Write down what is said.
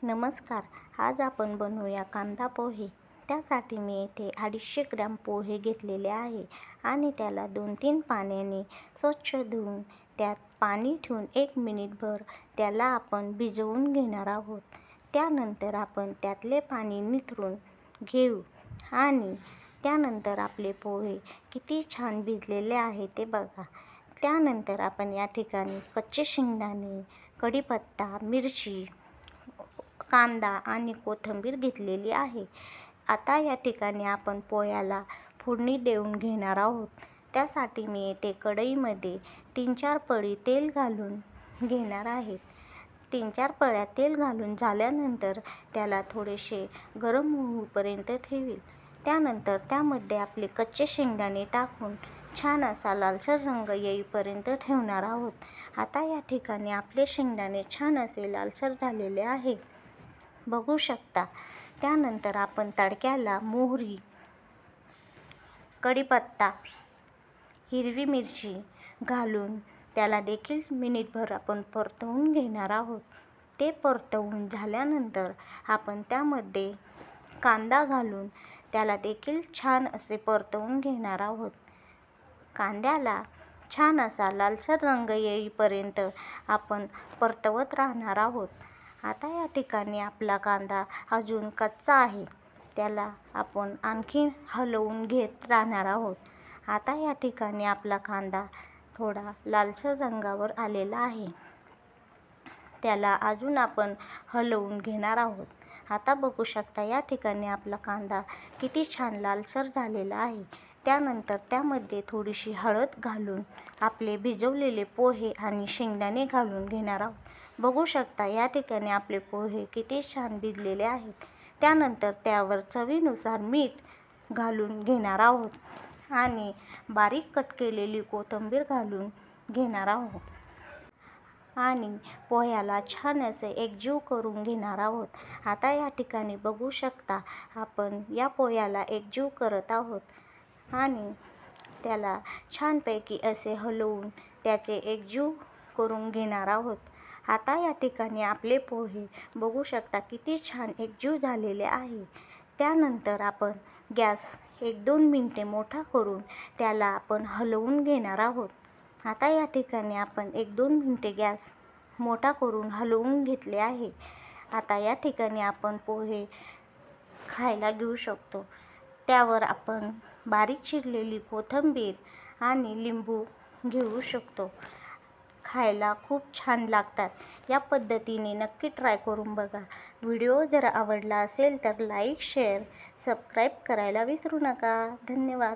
नमस्कार. आज आपण बनवूया कांदा पोहे. त्यासाठी मी येथे 250 ग्रॅम पोहे घेतलेले आहे आणि त्याला 2-3 पाण्याने स्वच्छ धुवून त्यात पाणी ठेवून 1 मिनिटभर त्याला आपण भिजवून घेणार आहोत. त्यानंतर आपण त्यातले पाणी निथरून घेऊ आणि त्यानंतर आपले पोहे किती छान भिजलेले आहे ते बघा. त्यानंतर आपण या ठिकाणी कच्चे शेंगदाणे, कढीपत्ता, मिरची, कांदा आणि कोथिंबीर घेतलेली आहे. आता या ठिकाणी आपण पोह्याला फोडणी देऊन घेणार आहोत. त्यासाठी मी येथे कढईमध्ये 3-4 पळी तेल घालून घेणार आहे. 3-4 पळ्या तेल घालून झाल्यानंतर त्याला थोडेसे गरम होईपर्यंत ठेवील. त्यानंतर त्यामध्ये आपले कच्चे शेंगदाणे टाकून छान असा लालसर रंग येईपर्यंत ठेवणार आहोत. आता या ठिकाणी आपले शेंगदाणे छान असे लालसर झालेले आहे, बघू शकता. त्यानंतर आपण तडक्याला मोहरी, कढीपत्ता, हिरवी मिरची घालून त्याला देखील मिनिटभर आपण परतवून घेणार आहोत. ते परतवून झाल्यानंतर आपण त्यामध्ये कांदा घालून त्याला देखील छान असे परतवून घेणार आहोत. कांद्याला छान असा लालसर रंग येईपर्यंत आपण परतवत राहणार आहोत. आता या ठिकाणी आपला कांदा अजून कच्चा आहे, त्याला आपण आणखी हलवून घेत राहणार आहोत. आता या ठिकाणी आपला कांदा थोडा लालसर रंगावर आलेला आहे, त्याला अजून आपण हलवून घेणार आहोत. आता बघू शकता या ठिकाणी आपला कांदा किती छान लालसर झालेला आहे. त्यानंतर त्यामध्ये थोडीशी हळद घालून आपले भिजवलेले पोहे आणि शेंगदाणे घालून घेणार आहोत. बघू शकता या ठिकाणी आपले पोहे किती छान भिजलेले आहेत. त्यानंतर त्यावर चवीनुसार मीठ घालून घेणार आहोत आणि बारीक कट केलेली कोथिंबीर घालून घेणार आहोत आणि पोह्याला छान असे एकजीव करून घेणार आहोत. आता या ठिकाणी बघू शकता आपण या पोह्याला एकजीव करत आहोत आणि त्याला छानपैकी असे हलवून त्याचे एकजीव करून घेणार आहोत. आता या ठिकाणी आपले पोहे बघू शकता किती छान एकजीव झालेले आहे. त्यानंतर आपण गॅस 1-2 मिनिटे मोठा करून त्याला आपण हलवून घेणार आहोत. आता या ठिकाणी आपण 1-2 मिनिटे गॅस मोठा करून हलवून घेतले आहे. आता या ठिकाणी आपण पोहे खायला घेऊ शकतो. त्यावर आपण बारीक चिरलेली कोथिंबीर आणि लिंबू घेऊ शकतो. खायला खूप छान लागतात. या पद्धतीने नक्की ट्राय करून बघा. व्हिडिओ जर आवडला असेल तर लाईक, शेअर, सबस्क्राईब करायला विसरू नका. धन्यवाद.